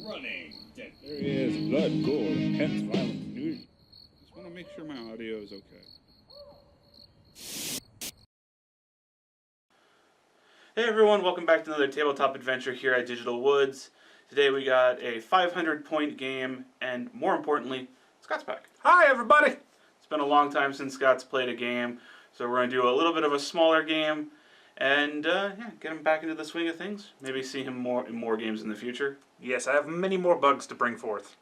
running. There he is, blood, gore, hence violent news. Just want to make sure my audio is okay. Hey everyone, welcome back to another tabletop adventure here at Digital Woods. Today we got a 500-point game, and more importantly, Scott's back. Hi everybody! It's been a long time since Scott's played a game, so we're going to do a little bit of a smaller game, and get him back into the swing of things. Maybe see him in more games in the future. Yes, I have many more bugs to bring forth.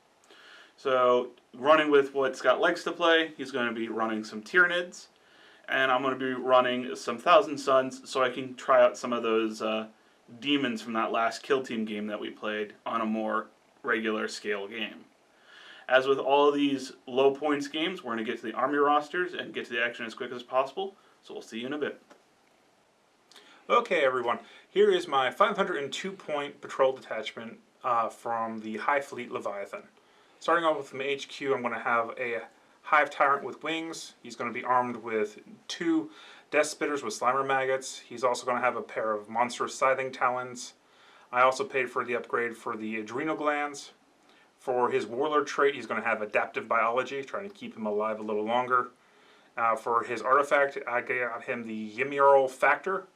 So, running with what Scott likes to play, he's going to be running some Tyranids, and I'm going to be running some Thousand Suns so I can try out some of those demons from that last Kill Team game that we played on a more regular scale game. As with all of these low points games, we're going to get to the army rosters and get to the action as quick as possible, so we'll see you in a bit. Okay everyone, here is my 502 point patrol detachment from the High Fleet Leviathan. Starting off with my HQ, I'm going to have a Hive Tyrant with wings. He's going to be armed with 2 Death Spitters with Slimer Maggots. He's also going to have a pair of monstrous Scything Talons. I also paid for the upgrade for the Adrenal Glands. For his Warlord trait, he's going to have Adaptive Biology, trying to keep him alive a little longer. For his artifact, I got him the Ymir Factor.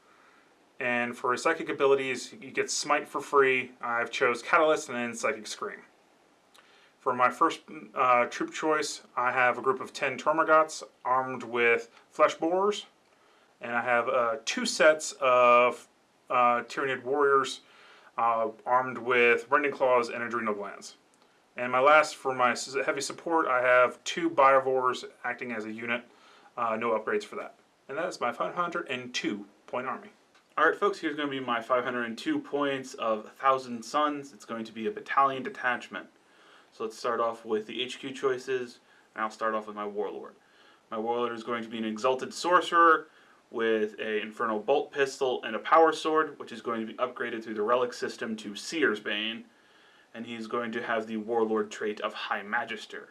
And for his psychic abilities, he gets Smite for free. I've chose Catalyst and then Psychic Scream. For my first troop choice, I have a group of 10 Termagants armed with Flesh Borers. And I have 2 sets of Tyranid Warriors armed with Rending Claws and Adrenal Glands. And my last, for my heavy support, I have 2 Biovores acting as a unit. No upgrades for that. And that is my 502 point army. Alright folks, here's going to be my 502 points of 1,000 Suns. It's going to be a battalion detachment. So let's start off with the HQ choices, and I'll start off with my Warlord. My Warlord is going to be an Exalted Sorcerer with an Infernal Bolt Pistol and a Power Sword, which is going to be upgraded through the Relic system to Seer's Bane, and he's going to have the Warlord trait of High Magister.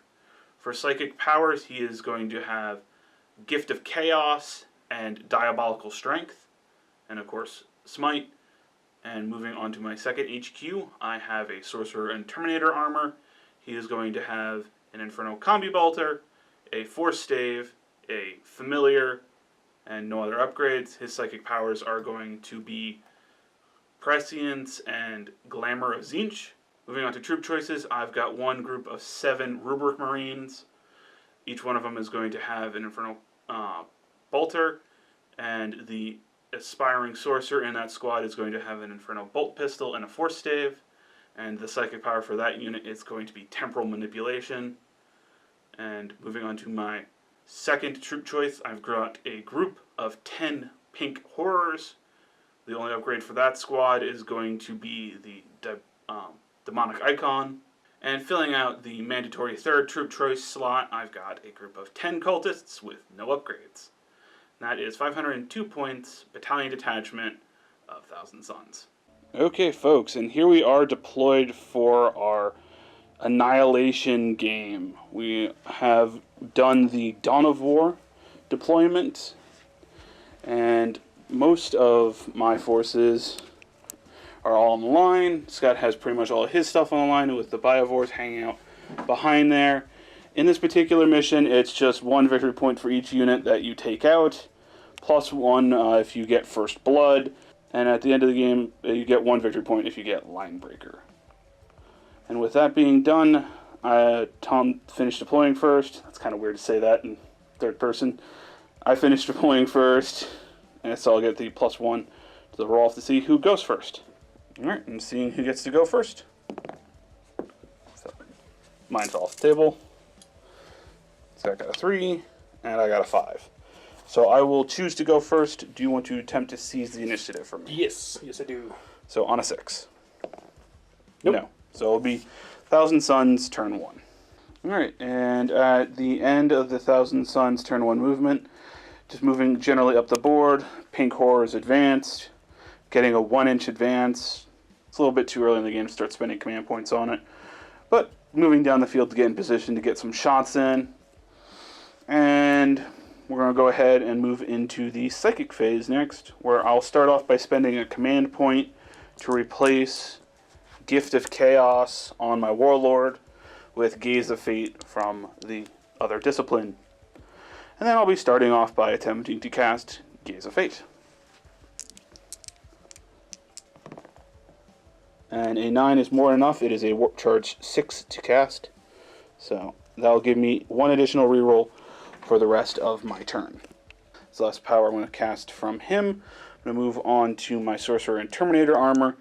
For Psychic Powers, he is going to have Gift of Chaos and Diabolical Strength, and of course Smite. And moving on to my second HQ, I have a Sorcerer and Terminator armor. He is going to have an Infernal Combi Bolter, a Force Stave, a Familiar, and no other upgrades. His psychic powers are going to be Prescience and Glamour of Tzeentch. Moving on to troop choices, I've got one group of 7 Rubric Marines. Each one of them is going to have an Infernal Bolter, and the Aspiring Sorcerer in that squad is going to have an Infernal Bolt Pistol and a Force Stave. And the psychic power for that unit is going to be Temporal Manipulation. And moving on to my second troop choice, I've got a group of 10 Pink Horrors. The only upgrade for that squad is going to be the Demonic Icon. And filling out the mandatory third troop choice slot, I've got a group of 10 Cultists with no upgrades. And that is 502 points, battalion detachment of 1,000 Suns. Okay folks, and here we are deployed for our Annihilation game. We have done the Dawn of War deployment, and most of my forces are all on the line. Scott has pretty much all of his stuff on the line with the Biovores hanging out behind there. In this particular mission, it's just 1 victory point for each unit that you take out, plus 1 if you get First Blood. And at the end of the game, you get 1 victory point if you get Line Breaker. And with that being done, Tom finished deploying first. That's kind of weird to say that in third person. I finished deploying first, and so I'll get the +1 to the roll-off to see who goes first. Alright, I'm seeing who gets to go first. So, mine's off the table. So I got a 3, and I got a 5. So I will choose to go first. Do you want to attempt to seize the initiative from me? Yes, I do. So on a 6. Nope. No. So it'll be 1,000 Suns, turn 1. Alright, and at the end of the 1,000 Suns, turn 1 movement, just moving generally up the board, Pink Horror is advanced, getting a 1-inch advance. It's a little bit too early in the game to start spending command points on it. But moving down the field to get in position to get some shots in. And we're going to go ahead and move into the Psychic phase next, where I'll start off by spending a command point to replace Gift of Chaos on my Warlord with Gaze of Fate from the other discipline. And then I'll be starting off by attempting to cast Gaze of Fate. And a 9 is more than enough. It is a Warp Charge 6 to cast. So that'll give me one additional reroll for the rest of my turn. So less power I'm going to cast from him. I'm going to move on to my Sorcerer and Terminator armor.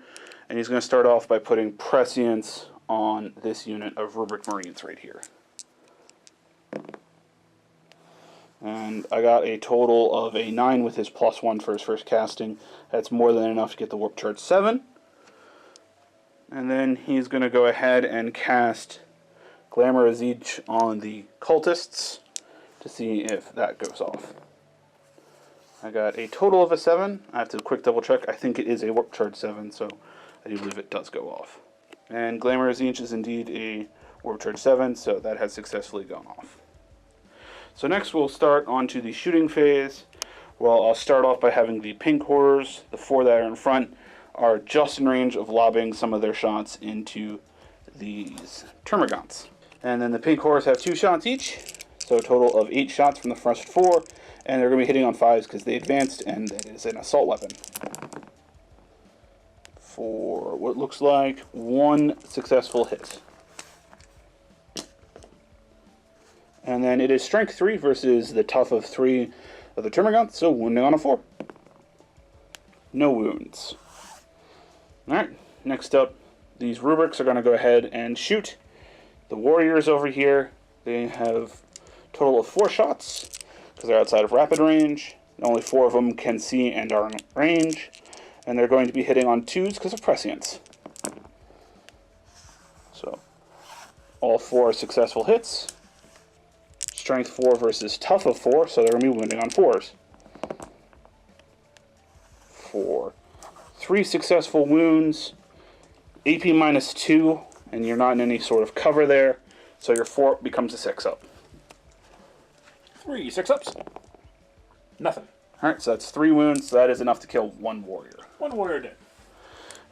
And he's going to start off by putting Prescience on this unit of Rubric Marines right here. And I got a total of a 9 with his +1 for his first casting. That's more than enough to get the Warp Charge 7. And then he's going to go ahead and cast Glamour Azij on the cultists to see if that goes off. I got a total of a 7. I have to quick double check. I think it is a Warp Charge 7, so I do believe it does go off. And Glamour Azij is indeed a Warp Charge 7, so that has successfully gone off. So next we'll start on to the shooting phase. Well, I'll start off by having the pink horrors, the 4 that are in front, are just in range of lobbing some of their shots into these termagants. And then the pink horrors have 2 shots each, so a total of 8 shots from the first 4, and they're going to be hitting on 5s because they advanced, and that is an assault weapon. For what looks like 1 successful hit. And then it is strength 3 versus the tough of 3 of the termagants, so wounding on a 4. No wounds. Alright, next up, these rubrics are going to go ahead and shoot. The warriors over here, they have a total of 4 shots, because they're outside of rapid range. Only 4 of them can see and are in range, and they're going to be hitting on 2s because of prescience. So, all 4 are successful hits. Strength 4 versus tough of 4, so they're going to be wounding on 4s. 4. 3 successful wounds, AP -2, and you're not in any sort of cover there, so your 4 becomes a 6-up. 3 6-ups. Nothing. Alright, so that's 3 wounds, so that is enough to kill 1 warrior. 1 warrior dead.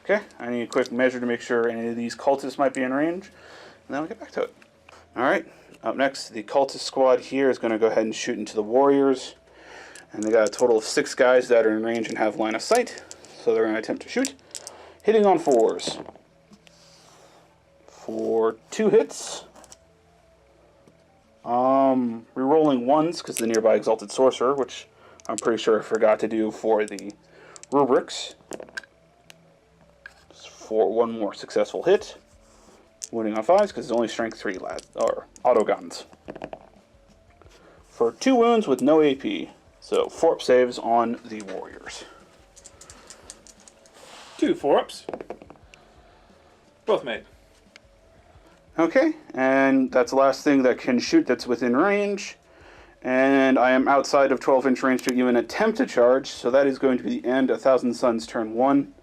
Okay, I need a quick measure to make sure any of these cultists might be in range, and then I'll get back to it. Alright, up next, the cultist squad here is going to go ahead and shoot into the warriors, and they got a total of 6 guys that are in range and have line of sight. So they're going to attempt to shoot. Hitting on 4s. For 2 hits. Rerolling 1s because the nearby Exalted Sorcerer, which I'm pretty sure I forgot to do for the rubrics. Just for 1 more successful hit. Wounding on 5s because it's only strength 3 or auto guns. For 2 wounds with no AP. So 4 saves on the warriors. 2 4-ups. Both made. Okay, and that's the last thing that can shoot that's within range. And I am outside of 12-inch range to even attempt to charge, so that is going to be the end of Thousand Suns turn 1.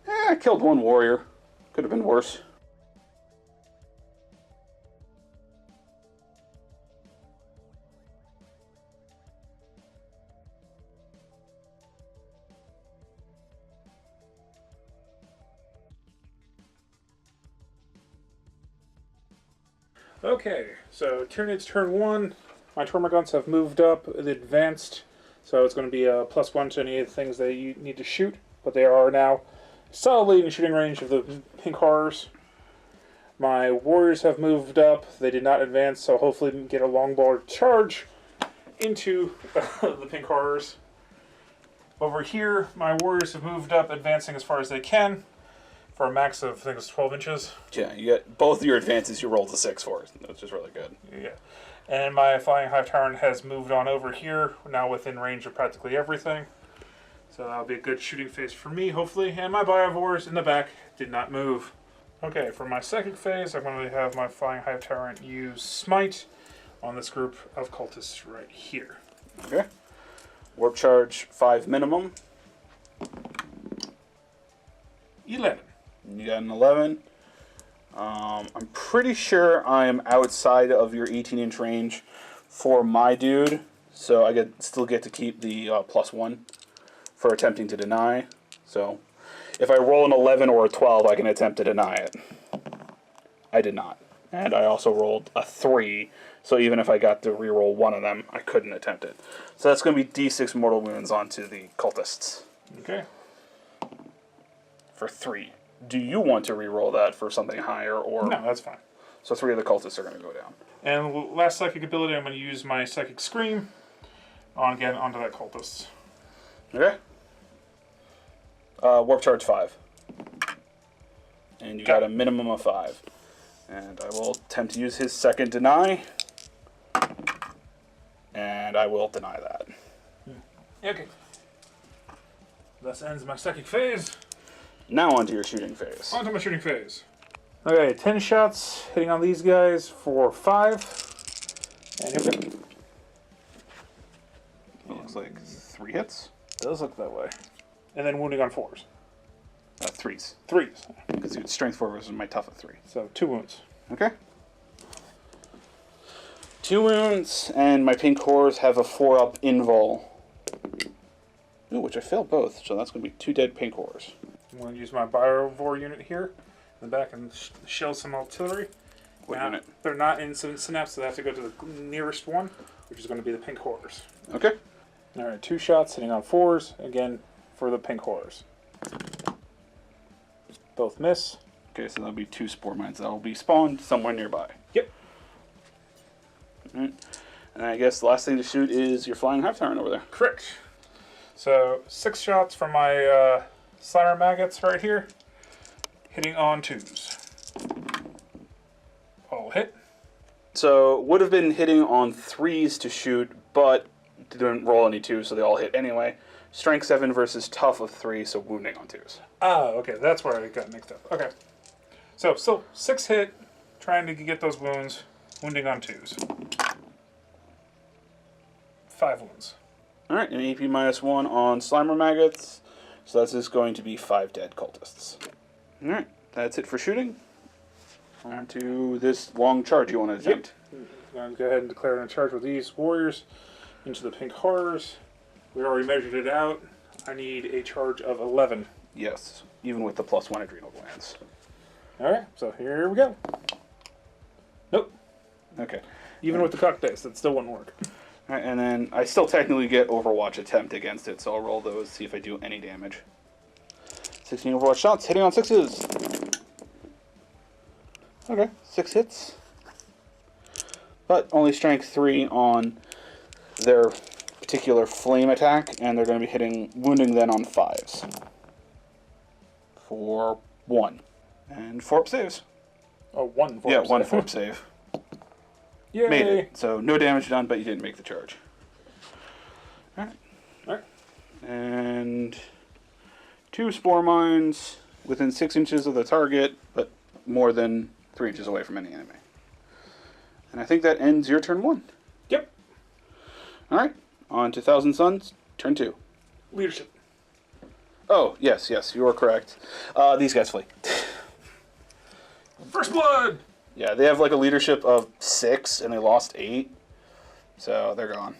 I killed 1 warrior. Could have been worse. Okay, so Tyranids turn 1. My termagants have moved up, advanced, so it's going to be a +1 to any of the things that you need to shoot, but they are now solidly in shooting range of the pink horrors. My warriors have moved up. They did not advance, so hopefully we can get a longbow charge into the pink horrors. Over here, my warriors have moved up, advancing as far as they can, for a max of, I think it was 12 inches. Yeah, you get both of your advances you rolled a 6 for, which is really good. Yeah. And my Flying Hive Tyrant has moved on over here, now within range of practically everything. So that'll be a good shooting phase for me, hopefully. And my Biovores in the back did not move. Okay, for my second phase, I'm going to have my Flying Hive Tyrant use Smite on this group of cultists right here. Okay. Warp charge 5 minimum. 11. You got an 11. I'm pretty sure I'm outside of your 18-inch range for my dude, so I still get to keep the +1 for attempting to deny. So If I roll an 11 or a 12, I can attempt to deny it. I did not. And I also rolled a 3, so even if I got to reroll one of them, I couldn't attempt it. So that's going to be D6 mortal wounds onto the cultists. Okay. For 3. Do you want to reroll that for something higher, or... No, that's fine. So 3 of the cultists are going to go down. And last psychic ability, I'm going to use my Psychic Scream onto that cultist. Okay. Warp charge 5. And you got a minimum of 5. And I will attempt to use his second deny. And I will deny that. Okay. Thus ends my psychic phase. Now onto your shooting phase. On to my shooting phase. Okay, 10 shots hitting on these guys for 5. And here we go. It looks like 3 hits. Does look that way. And then wounding on 4s. 3s. 3s. Because it's strength 4 versus my tough of 3. So 2 wounds. Okay. 2 wounds, and my pink horrors have a 4-up invul. Ooh, which I failed both, so that's going to be 2 dead pink horrors. I'm going to use my Biovore unit here in the back and shell some artillery. What now, unit? They're not in synapse, so they have to go to the nearest one, which is going to be the pink horrors. Okay. Alright, 2 shots hitting on 4s, again, for the pink horrors. Both miss. Okay, so that'll be 2 spore mines that will be spawned somewhere nearby. Yep. Alright. And I guess the last thing to shoot is your flying half tyrant over there. Correct. So 6 shots from my Slimer maggots right here, hitting on 2s. All hit. So would have been hitting on 3s to shoot, but didn't roll any 2s, so they all hit anyway. Strength 7 versus tough of 3, so wounding on 2s. Oh, okay, that's where I got mixed up. Okay. So still 6 hit, trying to get those wounds, wounding on 2s. 5 wounds. Alright, an AP -1 on Slimer maggots. So that's just going to be 5 dead cultists. Alright, that's it for shooting. On to this long charge you want to attempt. Yep. I'm going to go ahead and declare a charge with these warriors into the pink horrors. We already measured it out. I need a charge of 11. Yes, even with the +1 adrenal glands. Alright, so here we go. Nope. Okay. Even with the cocked dice, that still wouldn't work. Alright, and then I still technically get Overwatch attempt against it, so I'll roll those, see if I do any damage. 16 Overwatch shots, hitting on 6s. Okay, 6 hits. But only strength 3 on their particular flame attack, and they're going to be wounding then on 5s. For 1. And 4-up saves. Oh, 1 4 Yeah, 1 4-up save. Yay! Made it. So no damage done, but you didn't make the charge. Alright. Alright. And 2 spore mines within 6 inches of the target, but more than 3 inches away from any enemy. And I think that ends your turn 1. Yep. Alright. On to Thousand Suns, turn 2. Leadership. Oh, yes, you are correct. These guys flee. First blood! Yeah, they have like a leadership of 6, and they lost 8. So they're gone.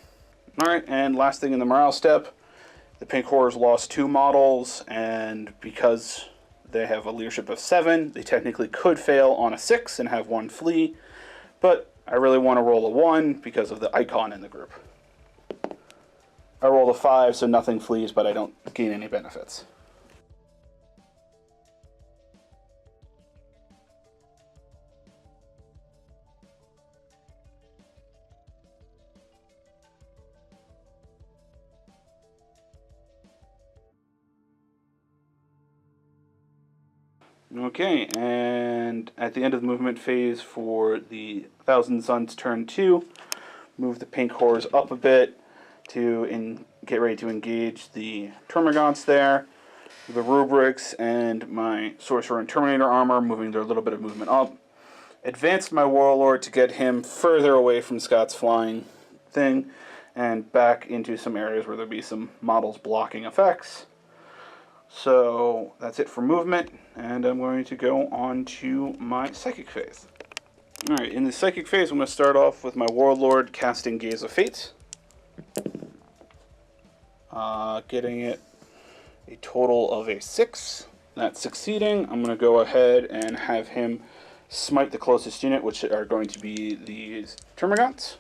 Alright, and last thing in the morale step, the Pink Horrors lost 2 models, and because they have a leadership of 7, they technically could fail on a 6 and have 1 flee, but I really want to roll a 1 because of the icon in the group. I roll a 5, so nothing flees, but I don't gain any benefits. Okay, and at the end of the movement phase for the Thousand Suns turn 2, move the Pink Horrors up a bit to get ready to engage the Termagants there. The Rubrics and my Sorcerer and Terminator armor, moving their little bit of movement up. Advanced my Warlord to get him further away from Scott's flying thing, and back into some areas where there'll be some models blocking effects. So that's it for movement, and I'm going to go on to my Psychic phase. Alright, in the Psychic phase, I'm going to start off with my Warlord casting Gaze of Fate. Getting it a total of a 6. That's succeeding. I'm going to go ahead and have him smite the closest unit, which are going to be these Termagants,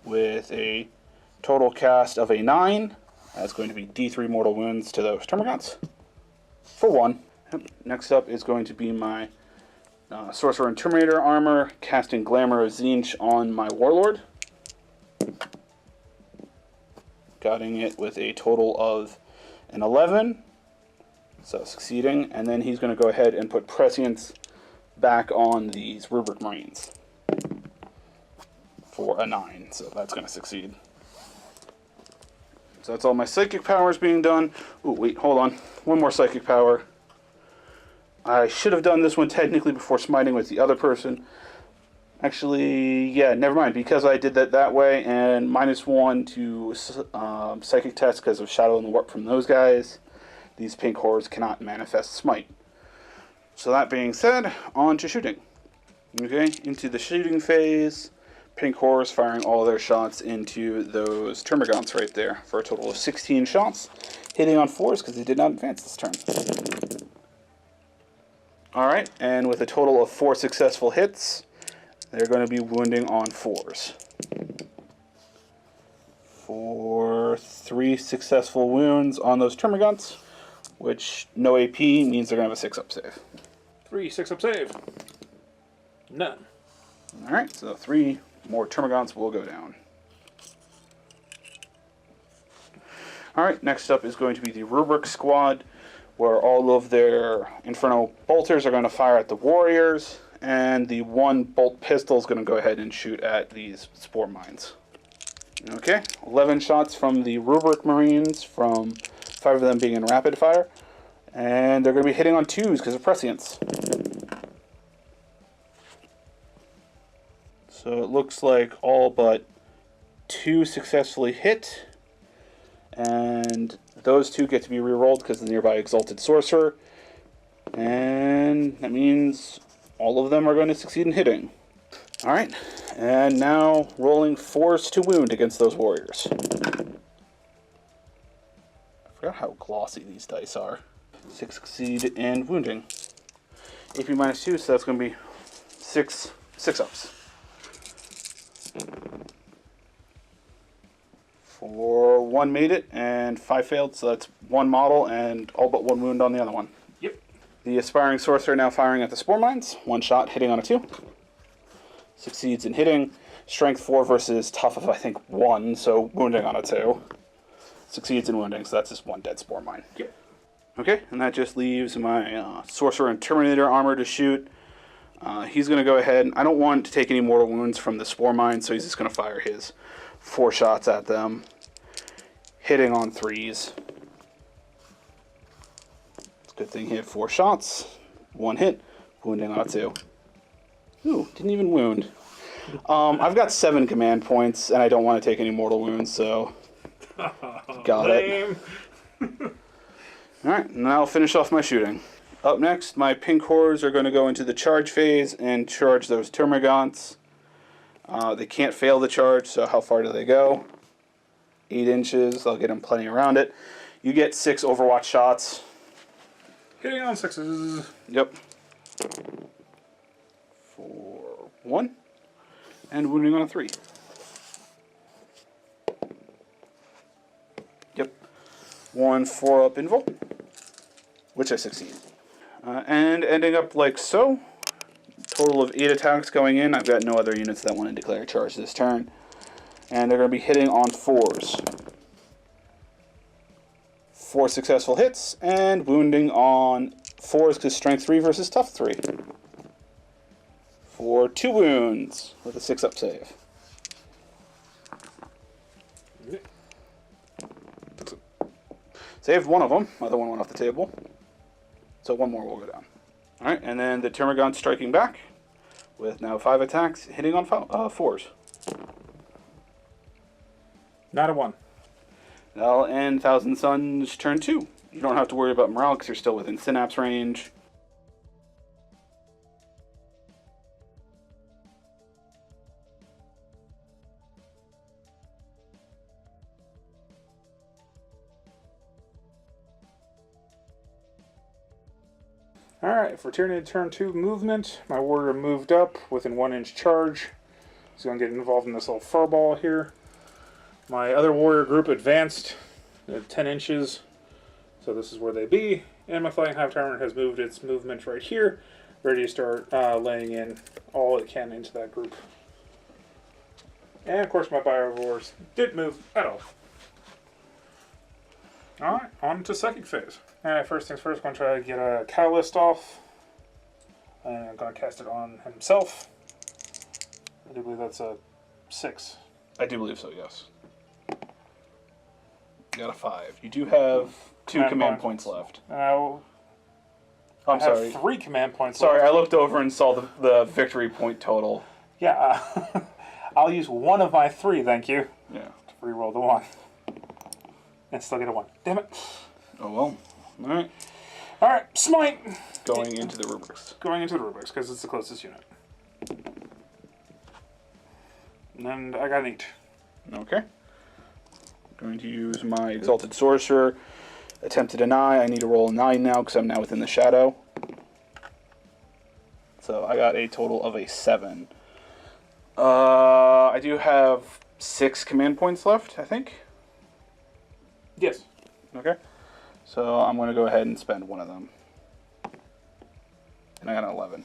with a total cast of a 9. That's going to be D3 mortal wounds to those Termagants for 1. Next up is going to be my Sorcerer and Terminator armor, casting Glamour of Tzeentch on my Warlord. Gutting it with a total of an 11. So succeeding, and then he's going to go ahead and put Prescience back on these Rubric Marines for a 9. So that's going to succeed. So that's all my psychic powers being done. Ooh, wait, hold on. One more psychic power. I should have done this one technically before smiting with the other person. Actually, yeah, never mind, because I did that way, and -1 to psychic test because of Shadow and the Warp from those guys. These pink horrors cannot manifest smite. So that being said, on to shooting. Okay, into the shooting phase. Pink horrors firing all their shots into those Termagants right there for a total of 16 shots, hitting on 4s because they did not advance this turn. Alright, and with a total of 4 successful hits, they're going to be wounding on 4s. For 3 successful wounds on those Termagants, which no AP means they're going to have a 6-up save. 3 6-up save. None. Alright, so 3 more Termagants will go down. Alright, next up is going to be the Rubric Squad, where all of their Inferno Bolters are going to fire at the Warriors, and the 1 bolt pistol is going to go ahead and shoot at these Spore Mines. Okay, 11 shots from the Rubric Marines, from 5 of them being in rapid fire, and they're going to be hitting on 2s because of Prescience. So it looks like all but 2 successfully hit, and those 2 get to be rerolled because of the nearby Exalted Sorcerer, and that means all of them are going to succeed in hitting. Alright, and now rolling 4s to wound against those Warriors. I forgot how glossy these dice are. 6 succeed in wounding. AP -2, so that's going to be 6 ups. For 1 made it, and 5 failed, so that's 1 model, and all but 1 wound on the other one. Yep. The Aspiring Sorcerer now firing at the Spore Mines. 1 shot, hitting on a 2. Succeeds in hitting. Strength 4 versus tough of, I think, 1, so wounding on a 2. Succeeds in wounding, so that's just 1 dead Spore Mine. Yep. Okay, and that just leaves my Sorcerer and Terminator armor to shoot. He's going to go ahead. I don't want to take any mortal wounds from the Spore Mine, so he's just going to fire his 4 shots at them, hitting on 3s. It's a good thing he had 4 shots. 1 hit, wounding on a 2. Ooh, didn't even wound. I've got 7 command points, and I don't want to take any mortal wounds, so got it. Alright, now I'll finish off my shooting. Up next, my pink horrors are going to go into the charge phase and charge those Termagants. They can't fail the charge, so how far do they go? 8 inches, I'll get them plenty around it. You get 6 Overwatch shots. Hitting on 6s. Yep. For 1. And wounding on a 3. Yep. 1 4-up invul, which I succeed. And ending up like so. Total of 8 attacks going in. I've got no other units that want to declare charge this turn. And they're going to be hitting on 4s. 4 successful hits, and wounding on 4s because strength 3 versus tough 3. For 2 wounds with a 6-up save. Saved one of them. Other one went off the table. So 1 more will go down. Alright, and then the Termagant striking back with now 5 attacks, hitting on 4s. Not a 1. That'll end Thousand Suns turn 2. You don't have to worry about morale because you're still within Synapse range. Alright, for Tyranid turn 2 movement, my warrior moved up within 1-inch charge. He's going to get involved in this little furball here. My other warrior group advanced 10 inches, so this is where they be. And my Flying Hive Tyrant has moved its movement right here, ready to start laying in all it can into that group. And of course my Biovores didn't move at all. Alright, on to Psychic phase. Alright, first things first, I'm going to try to get a Catalyst off. And I'm going to cast it on himself. I do believe that's a 6. I do believe so, yes. You got a 5. You do have 2 command points left. I'm sorry. 3 command points Sorry, left. I looked over and saw the victory point total. Yeah, I'll use 1 of my 3, thank you. Yeah. To re-roll the 1. And still get a 1. Damn it. Oh well. Alright. Alright, Smite! Going into the rubrics. Going into the rubrics, because it's the closest unit. And I got an 8. Okay. Going to use my Exalted Sorcerer. Attempt to deny. I need to roll a 9 now because I'm now within the shadow. So I got a total of a 7. I do have 6 command points left, I think. Yes. Okay. So I'm going to go ahead and spend 1 of them. And I got an 11.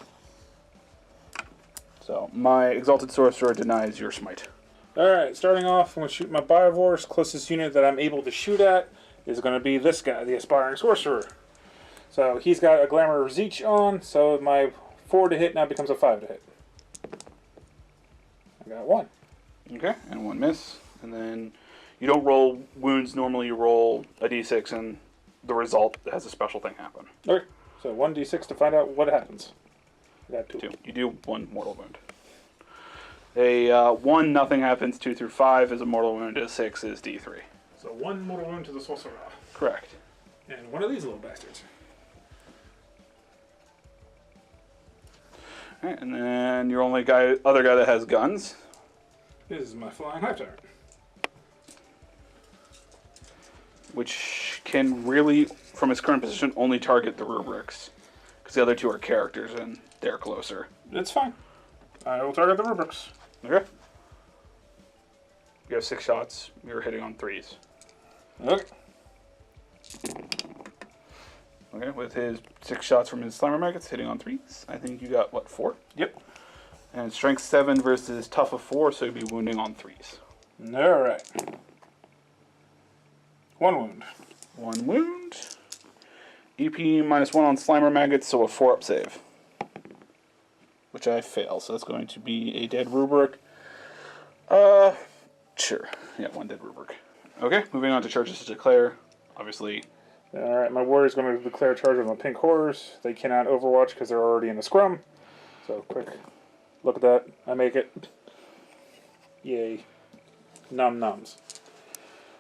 So my Exalted Sorcerer denies your smite. Alright, starting off, I'm going to shoot my Biovores. Closest unit that I'm able to shoot at is going to be this guy, the Aspiring Sorcerer. So he's got a Glamour of Zeech on, so my 4 to hit now becomes a 5 to hit. I got 1. Okay, and 1 miss. And then you don't roll wounds. Normally you roll a d6 and the result has a special thing happen. Okay, so 1d6 to find out what happens. I got 2. 2. You do 1 mortal wound. A 1, nothing happens. 2 through 5 is a mortal wound. A 6 is d3. So 1 mortal wound to the Sorcerer. Correct. And 1 of these little bastards. Alright, and then your only other guy that has guns. This is my Flying Hive Tyrant. Which can really, from its current position, only target the rubrics. Because the other 2 are characters and they're closer. It's fine. I will target the rubrics. Okay. You have 6 shots. You're hitting on 3s. Okay. Okay, with his 6 shots from his Slimer Maggots hitting on 3s. I think you got, what, 4? Yep. And strength 7 versus tough of 4, so you'd be wounding on 3s. Alright. 1 wound. 1 wound. EP -1 on Slimer Maggots, so a 4-up save. Which I fail, so that's going to be a dead rubric. Sure. Yeah, 1 dead rubric. Okay, moving on to charges to declare. Obviously. Alright, my warrior's going to declare charge on the pink horrors. They cannot overwatch because they're already in the scrum. So, quick. Look at that. I make it. Yay. Num nums.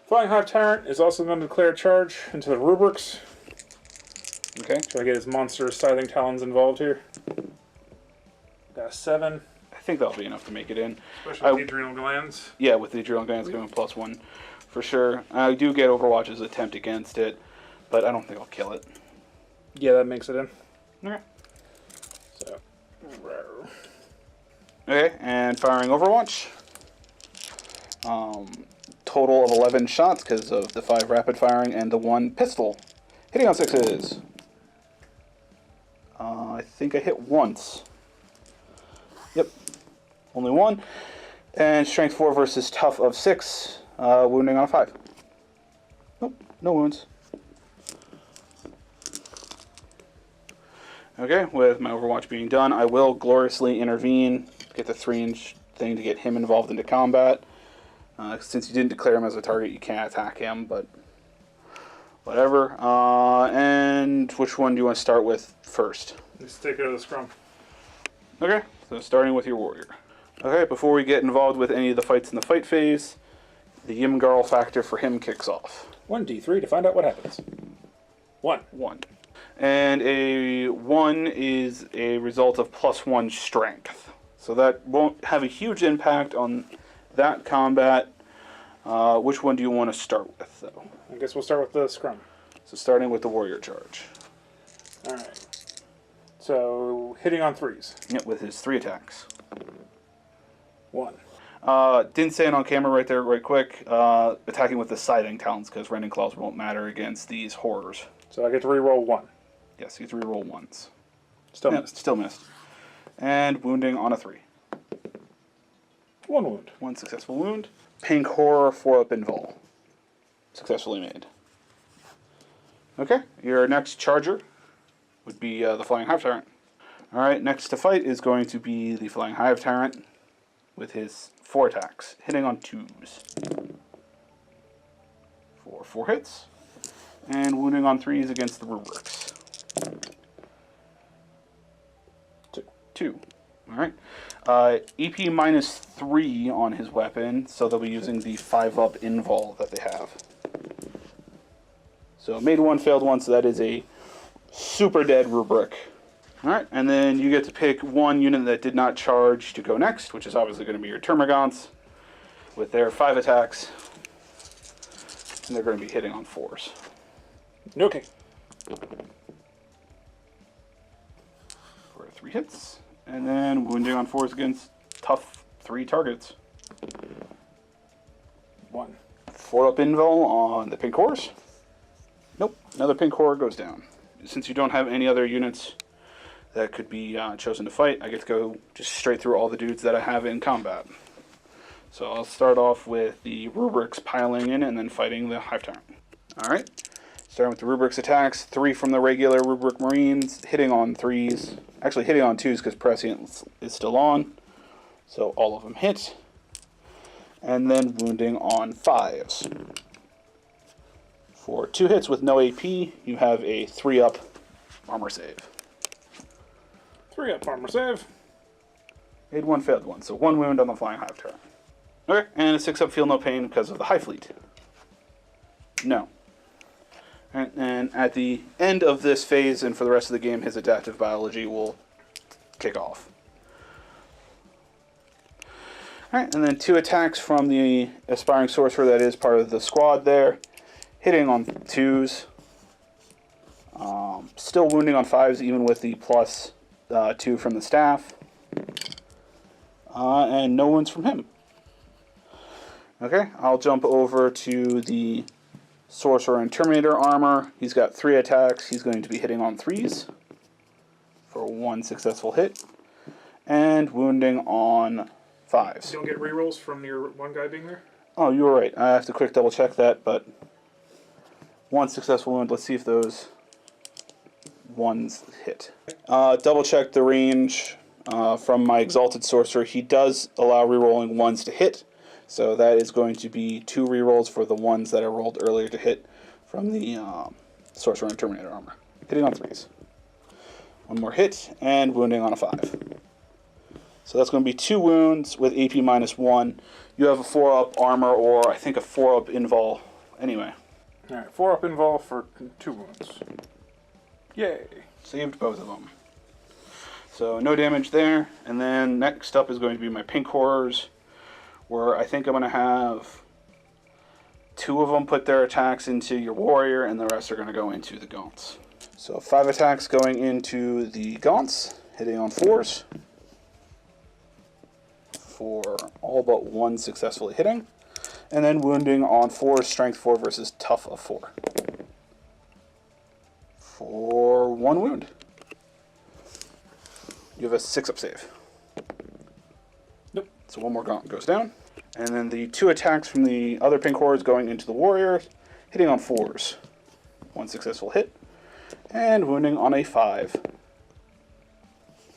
Flying Hive Tyrant is also going to declare charge into the rubrics. Okay. Try to get his monstrous Scything Talons involved here. Got a 7. I think that'll be enough to make it in. Especially with the adrenal glands. Yeah, with the adrenal glands giving +1 for sure. I do get Overwatch's attempt against it, but I don't think I'll kill it. Yeah, that makes it in. Okay. So. Okay, and firing Overwatch. Total of 11 shots because of the 5 rapid firing and the 1 pistol. Hitting on 6s. I think I hit once. Yep. Only 1. And strength 4 versus tough of 6. Wounding on a 5. Nope, no wounds. Okay, with my Overwatch being done, I will gloriously intervene. Get the 3-inch thing to get him involved into combat. Since you didn't declare him as a target, you can't attack him, but whatever. And which one do you want to start with first? Let's take care of the scrum. Okay, so starting with your warrior. Okay, before we get involved with any of the fights in the fight phase, the Ymgarl factor for him kicks off. 1d3 to find out what happens. 1. 1. And a 1 is a result of +1 strength. So that won't have a huge impact on that combat. Which one do you want to start with, though? I guess we'll start with the scrum. So starting with the warrior charge. Alright. So, hitting on 3s. Yep, with his 3 attacks. 1. Didn't say it on camera right there, right quick. Attacking with the Scything Talons, because Rending Claws won't matter against these horrors. So I get to reroll 1. Yes, you get to reroll once. Still missed. Still missed. And wounding on a 3. 1 wound. 1 successful wound. Pink Horror, 4-up invul. Successfully made. Okay, your next charger would be the Flying Hive Tyrant. Alright, next to fight is going to be the Flying Hive Tyrant with his 4 attacks, hitting on 2s. For 4 hits, and wounding on 3s against the rubrics. 2. Alright. EP minus 3 on his weapon, so they'll be using the 5-up invul that they have. So made 1, failed 1, so that is a super dead rubric. Alright, and then you get to pick 1 unit that did not charge to go next, which is obviously going to be your Termagants, with their 5 attacks. And they're going to be hitting on 4s. Okay. For 3 hits. And then wounding on 4s against tough 3 targets. 1. 4-up invul on the pink horse. Nope, another pink horror goes down. Since you don't have any other units that could be chosen to fight, I get to go just straight through all the dudes that I have in combat. So I'll start off with the rubrics piling in and then fighting the Hive Tyrant. Alright, starting with the rubrics attacks. 3 from the regular rubric Marines, hitting on 3s. Actually hitting on 2s because Prescient is still on. So all of them hit. And then wounding on 5s. For 2 hits with no AP, you have a 3-up armor save. 3-up armor save. Made 1, failed 1. So 1 wound on the Flying Hive Tyrant. Okay, and a 6-up feel no pain because of the Hive Fleet. No. Alright, and at the end of this phase and for the rest of the game, his adaptive biology will kick off. Alright, and then 2 attacks from the Aspiring Sorcerer that is part of the squad there. Hitting on 2s. Still wounding on 5s even with the plus 2 from the staff. And no wounds from him. Okay, I'll jump over to the Sorcerer and Terminator armor. He's got 3 attacks. He's going to be hitting on 3s for 1 successful hit. And wounding on 5s. You don't get rerolls from your one guy being there? Oh, you were right. I have to quick double check that, but 1 successful wound. Let's see if those ones hit. Double check the range from my Exalted Sorcerer. He does allow rerolling 1s to hit, so that is going to be 2 rerolls for the ones that I rolled earlier to hit from the Sorcerer and Terminator armor. Hitting on 3s. 1 more hit, and wounding on a 5. So that's going to be 2 wounds with AP minus 1. You have a 4-up armor, or I think a 4-up invul anyway. Alright, 4-up invul for 2 wounds. Yay. Saved both of them. So no damage there. And then next up is going to be my pink horrors, where I think I'm going to have 2 of them put their attacks into your warrior, and the rest are going to go into the gaunts. So 5 attacks going into the gaunts, hitting on 4s. For all but 1 successfully hitting. And then wounding on 4s, strength 4 versus tough of 4. For 1 wound. You have a 6-up save. Nope. So 1 more gaunt goes down. And then the 2 attacks from the other pink hordes going into the warrior, hitting on 4s. 1 successful hit. And wounding on a 5.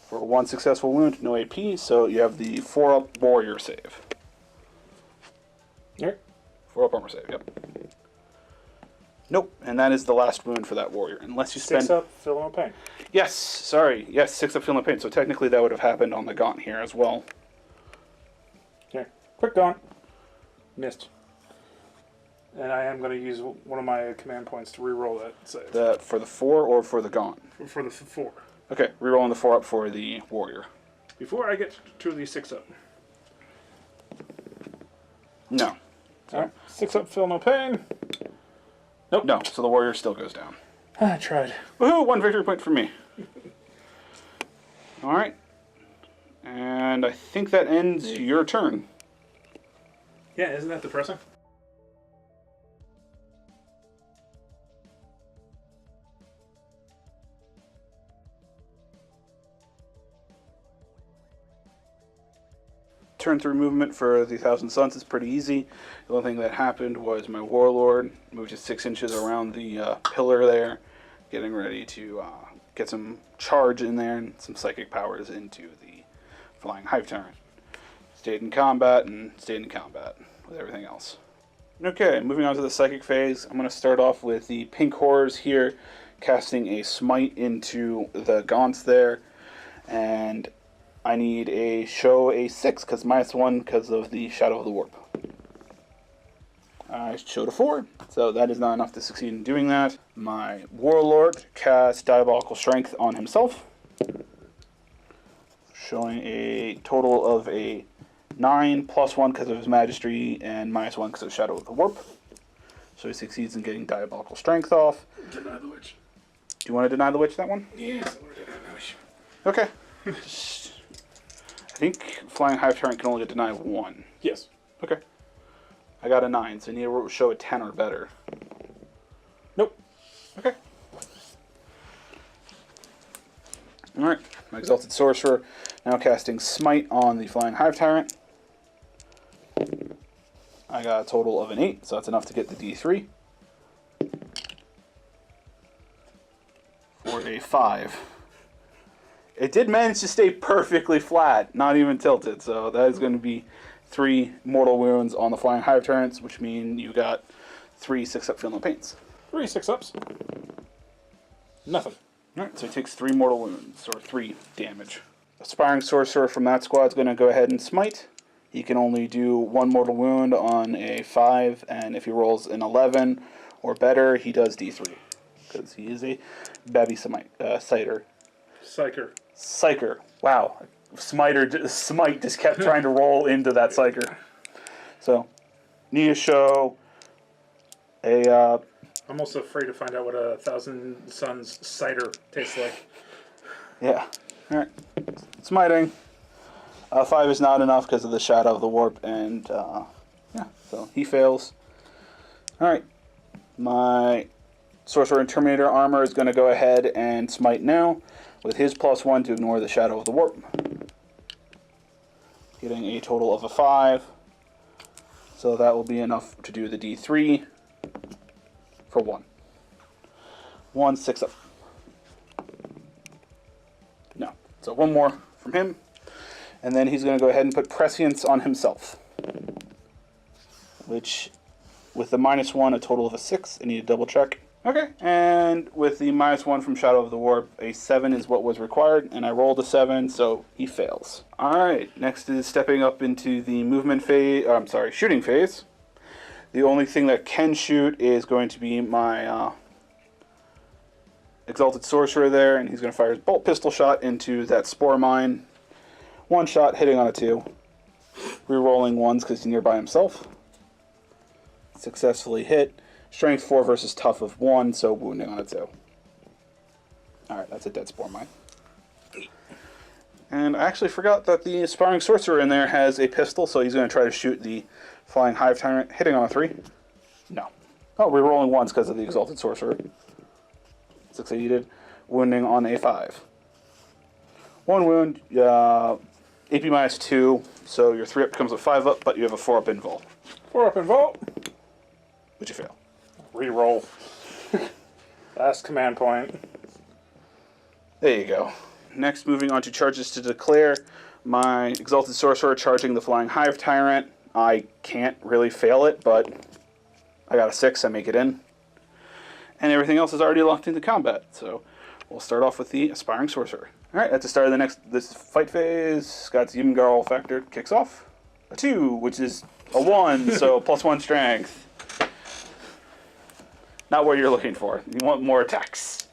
For 1 successful wound, no AP, so you have the 4-up warrior save. Yep. 4-up armor save, yep. Nope, and that is the last wound for that warrior, unless you spend... 6-up, feel no pain. Yes, sorry, yes, 6-up, feel no pain, so technically that would have happened on the gaunt here as well. Okay, quick gaunt. Missed. And I am going to use one of my command points to reroll that save. For the 4 or for the gaunt? For the 4. Okay, rerolling the 4-up for the warrior. Before I get to the 6-up. No. Alright, 6-up, feel no pain. Nope. No, so the warrior still goes down. I tried. Woohoo, 1 victory point for me. All right. And I think that ends your turn. Yeah, isn't that depressing? Turn through movement for the Thousand Suns is pretty easy. The only thing that happened was my Warlord moved just 6 inches around the pillar there, getting ready to get some charge in there and some psychic powers into the Flying Hive Tyrant. Stayed in combat and stayed in combat with everything else. Okay, moving on to the psychic phase. I'm going to start off with the pink horrors here, casting a smite into the gaunts there, and I need a show a 6 because -1 because of the Shadow of the Warp. I showed a 4, so that is not enough to succeed in doing that. My Warlord cast Diabolical Strength on himself, showing a total of a 9 +1 because of his Majesty and -1 because of Shadow of the Warp. So he succeeds in getting Diabolical Strength off. Deny the witch. Do you want to deny the witch that one? Yes, I want to deny the witch. Okay. I think Flying Hive Tyrant can only deny 1. Yes. Okay. I got a 9, so I need to show a 10 or better. Nope. Okay. Alright, my Exalted Sorcerer now casting Smite on the Flying Hive Tyrant. I got a total of an 8, so that's enough to get the D3. For a 5. It did manage to stay perfectly flat, not even tilted, so that is going to be 3 mortal wounds on the Flying Hive Tyrants, which mean you got 3 6-up Feel No Pains. 3 6-ups. Nothing. Alright, so he takes 3 mortal wounds, or 3 damage. Aspiring Sorcerer from that squad is going to go ahead and smite. He can only do 1 mortal wound on a 5, and if he rolls an 11 or better, he does D3. Because he is a Babby Citer. Psyker. Wow. Smite just kept trying to roll into that Psyker. So, need to show a... I'm also afraid to find out what a Thousand Suns cider tastes like. Yeah. Alright. Smiting. 5 is not enough because of the Shadow of the Warp, and yeah, so he fails. Alright. My Sorcerer and Terminator armor is going to go ahead and smite now with his +1 to ignore the Shadow of the Warp. Getting a total of a 5. So that will be enough to do the D3 for 1. 1 6-up. No. So 1 more from him. And then he's going to go ahead and put Prescience on himself. Which, with the -1, a total of a 6. I need to double check. Okay, and with the -1 from Shadow of the Warp, a 7 is what was required, and I rolled a 7, so he fails. Alright, next is stepping up into the movement phase, shooting phase. The only thing that can shoot is going to be my Exalted Sorcerer there, and he's going to fire his bolt pistol shot into that Spore Mine. 1 shot, hitting on a 2. Rerolling 1s because he's nearby himself. Successfully hit. Strength 4 versus tough of 1, so wounding on a 2. Alright, that's a dead Spore Mine. And I actually forgot that the Aspiring Sorcerer in there has a pistol, so he's going to try to shoot the Flying Hive Tyrant, hitting on a 3. No. Oh, rerolling 1s because of the Exalted Sorcerer. Succeeded. Wounding on a 5. 1 wound, AP -2, so your 3-up becomes a 5-up, but you have a 4-up invul. 4-up invul. Would you fail? Reroll. Last command point. There you go. Next, moving on to charges to declare. My Exalted Sorcerer charging the Flying Hive Tyrant. I can't really fail it, but I got a 6, I make it in. And everything else is already locked into combat, so we'll start off with the Aspiring Sorcerer. Alright, at the start of this fight phase, Scott's Yimgarl factor kicks off. A 2, which is a 1, so +1 strength. Not what you're looking for. You want more attacks.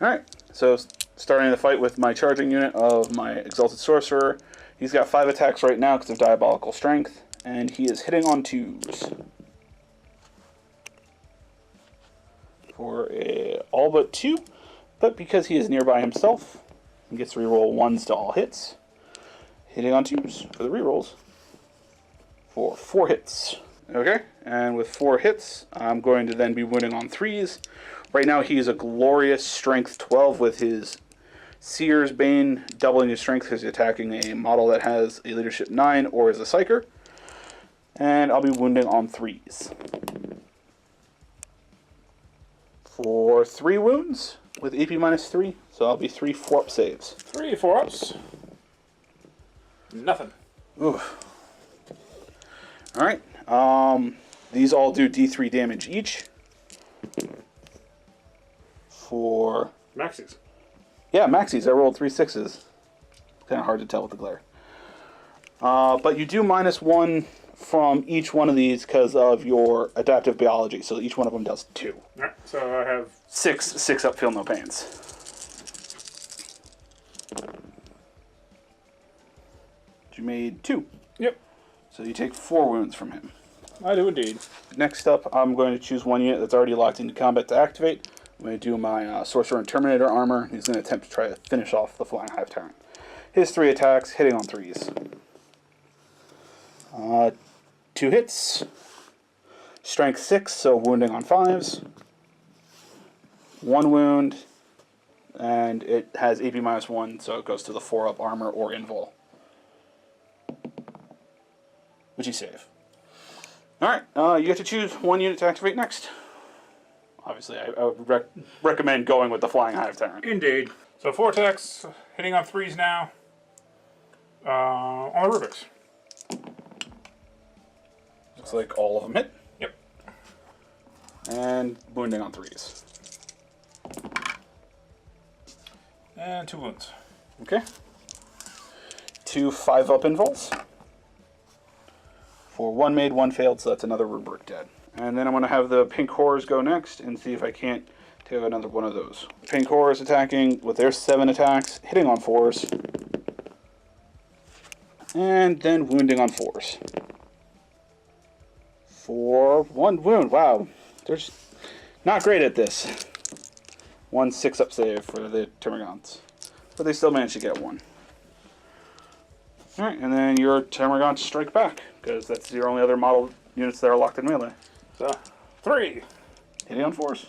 Alright, so starting the fight with my charging unit of my Exalted Sorcerer. He's got 5 attacks right now because of Diabolical Strength, and he is hitting on 2s. For all but 2, But because he is nearby himself, he gets to reroll 1s to all hits. Hitting on 2s for the rerolls. For 4 hits. Okay, and with 4 hits, I'm going to then be wounding on 3s. Right now he's a glorious strength 12 with his Seer's Bane, doubling his strength because he's attacking a model that has a leadership 9 or is a psyker. And I'll be wounding on 3s. For 3 wounds with AP minus 3, so I'll be 3 4-up saves. 3 4-ups. Nothing. Oof. Alright, these all do D3 damage each. For... Maxis. Yeah, maxis. I rolled 3 6s. Kind of hard to tell with the glare. But you do -1 from each one of these because of your adaptive biology. So each one of them does 2. Alright, so I have 6 up, feel no pains. You made 2. Yep. So you take 4 wounds from him. I do indeed. Next up, I'm going to choose one unit that's already locked into combat to activate. I'm going to do my Sorcerer and Terminator armor. He's going to attempt to try to finish off the Flying Hive Tyrant. His 3 attacks, hitting on 3s. 2 hits. Strength 6, so wounding on 5s. 1 wound, and it has AP -1, so it goes to the 4-up armor or invul. Which you save. Alright, you get to choose one unit to activate next. Obviously, I would recommend going with the Flying Hive Tyrant. Indeed. So 4 attacks, hitting on 3s now. On the Rubik's. Looks like all of them hit. Yep. And wounding on 3s. And 2 wounds. Okay. 2 5-up invuls. For 1 made, 1 failed, so that's another rubric dead. And then I'm going to have the pink horrors go next and see if I can't take another one of those. Pink horrors attacking with their 7 attacks, hitting on 4s. And then wounding on 4s. For 1 wound. Wow. They're just not great at this. 1 6-up save for the Termagants. But they still managed to get 1. Alright, and then your Termagants strike back, because that's your only other model units that are locked in melee. So, 3. Hitting on 4s.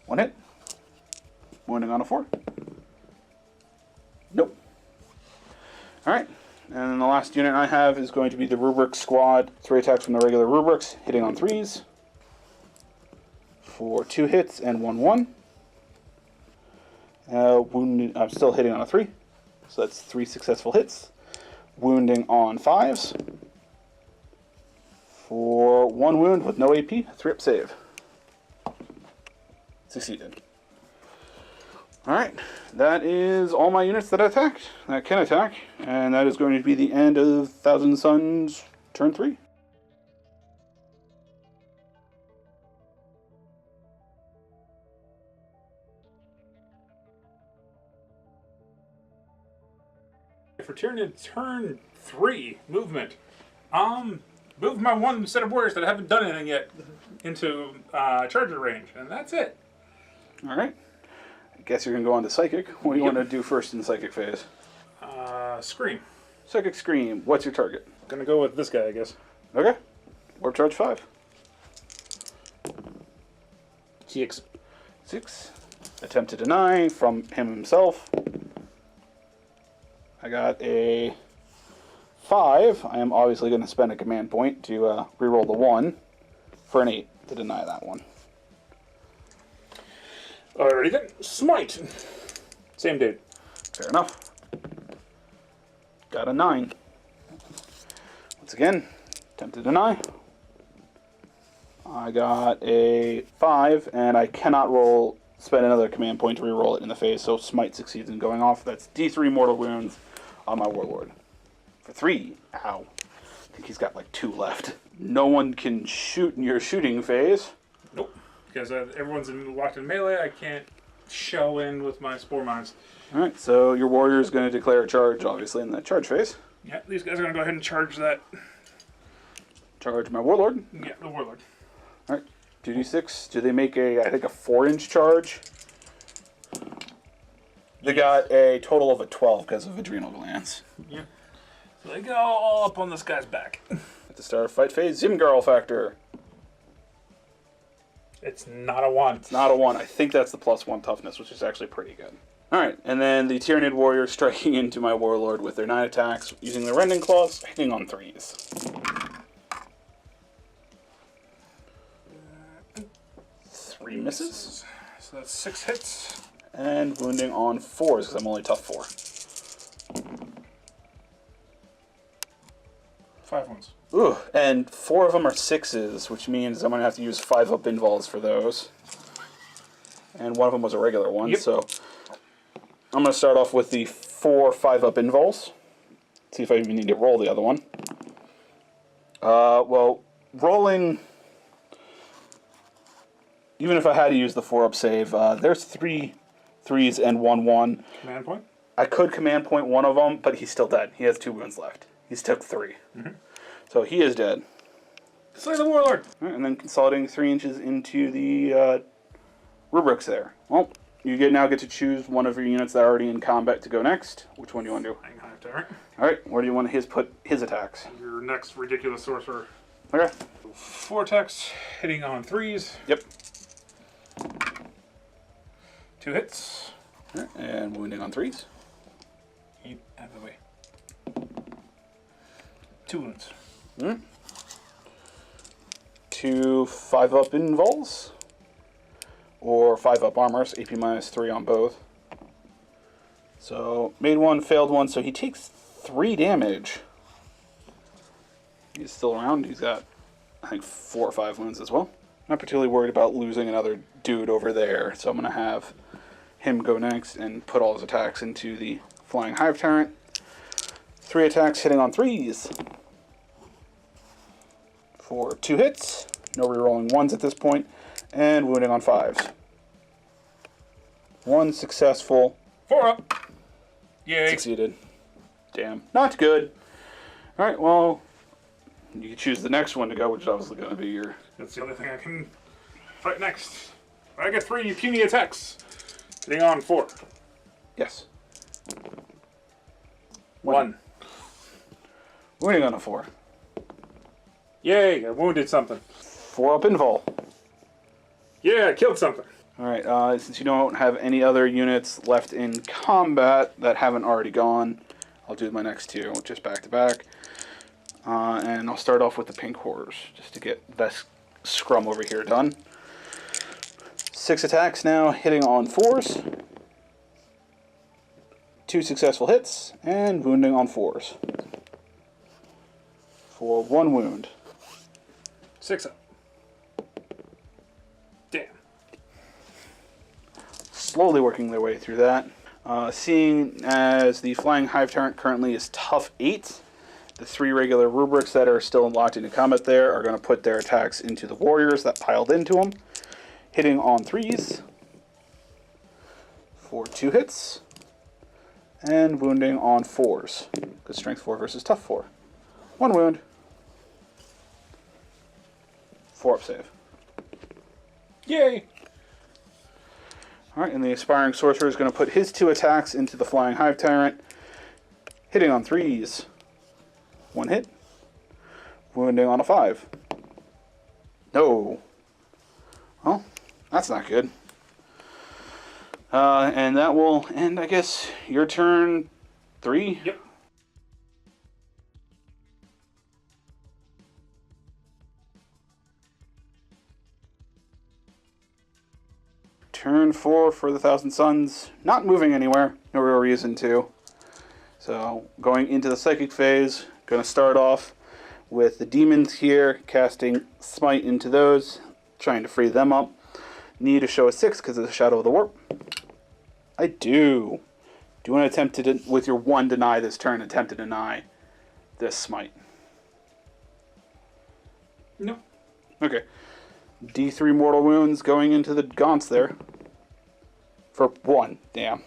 1 hit. Wounding on a 4. Nope. Alright, and then the last unit I have is going to be the Rubric Squad. 3 attacks from the regular Rubrics, hitting on 3s. For 2 hits and 1 1. I'm still hitting on a 3. So that's 3 successful hits. Wounding on 5s. For 1 wound with no AP, 3-up save. Succeeded. Alright, that is all my units that can attack, and that is going to be the end of Thousand Suns turn 3. For Tyranid turn 3 movement, move my 1 set of warriors that haven't done anything yet into charger range, and that's it. Alright. I guess you're going to go on to Psychic. What do you want to do first in the Psychic phase? Scream. Psychic Scream. What's your target? Gonna go with this guy, I guess. Okay. Warp Charge 5. 6. 6. Attempt to deny from him himself. I got a 5. I am obviously going to spend a command point to reroll the 1 for an 8 to deny that one. Alrighty then. Smite. Same dude. Fair enough. Got a 9. Once again, attempt to deny. I got a 5, and I cannot spend another command point to reroll it in the face, so Smite succeeds in going off. That's D3 mortal wounds on my Warlord. For 3. Ow. I think he's got like 2 left. No one can shoot in your shooting phase. Nope. Because everyone's locked in melee, I can't shell in with my Spore Mines. Alright, so your warrior is going to declare a charge, obviously, in that charge phase. Yeah, these guys are going to go ahead and charge that. Charge my Warlord. Yeah, the Warlord. Alright, 2d6. Do they make I think a 4-inch charge? They got a total of a 12 because of adrenal glands. Yeah. So they go all up on this guy's back. At the start of fight phase, Zimgarl factor. It's not a 1. It's not a 1. I think that's the +1 toughness, which is actually pretty good. Alright, and then the Tyranid warriors striking into my warlord with their 9 attacks, using the rending claws, hitting on 3s. 3 misses. So that's 6 hits. And wounding on 4s, because I'm only tough 4. 5 wounds. Ooh, and 4 of them are 6s, which means I'm going to have to use 5-up invols for those. And one of them was a regular one, so I'm going to start off with the 4 5-up invols. See if I even need to roll the other one. Well, rolling... Even if I had to use the 4-up save, there's 3 3s and 1 1. Command point? I could command point one of them, but he's still dead. He has 2 wounds left. He's took 3. So he is dead. Slay the warlord! Right, and then consolidating 3 inches into the rubrics there. Well, you now get to choose one of your units that are already in combat to go next. Which one do you want to do? Hang on, Derek. Alright, where do you want put his attacks? Your next ridiculous sorcerer. Okay. 4 attacks, hitting on 3s. Yep. 2 hits. Alright, and wounding on 3s. Out of the way. 2 wounds. 2 5-up invols. Or 5-up armors, AP -3 on both. So, made 1, failed 1, so he takes 3 damage. He's still around. He's got, I think, 4 or 5 wounds as well. Not particularly worried about losing another dude over there, so I'm going to have him go next and put all his attacks into the Flying Hive Tyrant. 3 attacks hitting on 3s. For 2 hits. No rerolling 1s at this point. And wounding on 5s. 1 successful. 4 up! Yay! Succeeded. Damn. Not good. Alright, well, you can choose the next one to go, which is obviously going to be your... That's the only thing I can fight next. I get 3 puny attacks. Hitting on 4. Yes. 1. Wounding on a 4. Yay, I wounded something. 4-up invul. Yeah, I killed something. Alright, since you don't have any other units left in combat that haven't already gone, I'll do my next 2, just back to back. And I'll start off with the pink horrors, just to get this scrum over here done. 6 attacks now, hitting on 4s. 2 successful hits, and wounding on 4s. For 1 wound. 6 up. Damn. Slowly working their way through that. Seeing as the Flying Hive Tyrant currently is tough 8, the 3 regular rubrics that are still locked into combat there are going to put their attacks into the warriors that piled into them. Hitting on 3s for 2 hits. And wounding on 4s. Good strength 4 versus tough 4. 1 wound. 4-up save. Yay! Alright, and the Aspiring Sorcerer is going to put his 2 attacks into the Flying Hive Tyrant. Hitting on 3s. 1 hit. Wounding on a 5. No. Well, that's not good. And that will end, I guess, your turn 3? Yep. Turn 4 for the Thousand Suns. Not moving anywhere. No real reason to. So, going into the Psychic phase, going to start off with the demons here, casting Smite into those, trying to free them up. Need to show a 6 because of the Shadow of the Warp. I do. Do you want to attempt to, with your 1 deny this turn, attempt to deny this Smite? No. Okay. D3 mortal wounds going into the gaunts there. For 1. Damn.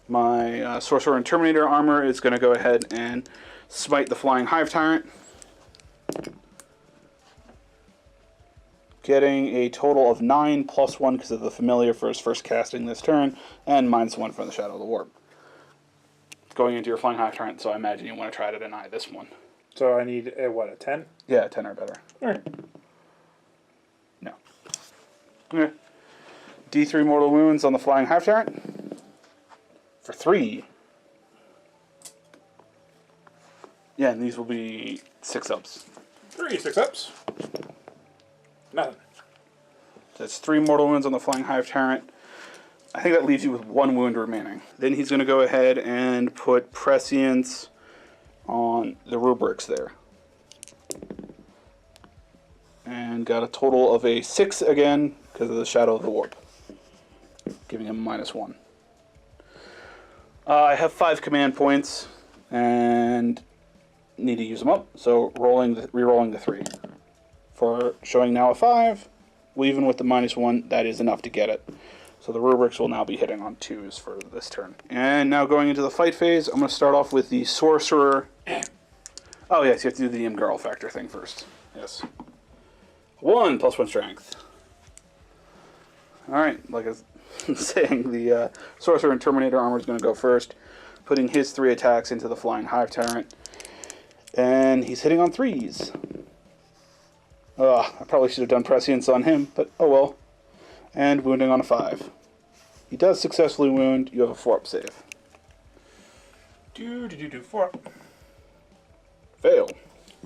My Sorcerer and Terminator armor is going to go ahead and smite the Flying Hive Tyrant. Getting a total of 9 plus 1 because of the Familiar for his first casting this turn, and -1 from the Shadow of the Warp. going into your flying half turn, so I imagine you want to try to deny this one. So I need a what, a 10? Yeah, 10 or better. All right. No. Okay. D3 mortal wounds on the flying half turret for 3. Yeah, and these will be 6-ups. 3 6-ups. Nothing. That's 3 mortal wounds on the flying hive tyrant. I think that leaves you with 1 wound remaining. Then he's going to go ahead and put prescience on the rubrics there. And got a total of a 6 again because of the Shadow of the Warp, giving him -1. I have 5 command points and need to use them up, so re-rolling the 3. For showing now a 5, well, even with the -1, that is enough to get it. So the rubrics will now be hitting on 2s for this turn. And now going into the fight phase, I'm going to start off with the sorcerer. Oh yes, you have to do the Imgarl factor thing first. Yes. 1 + 1 strength. Alright, like I was saying, the sorcerer and Terminator armor is going to go first, putting his 3 attacks into the flying hive tyrant. And he's hitting on 3s. I probably should have done prescience on him, but oh well. And wounding on a 5. He does successfully wound. You have a 4-up save. 4. Fail.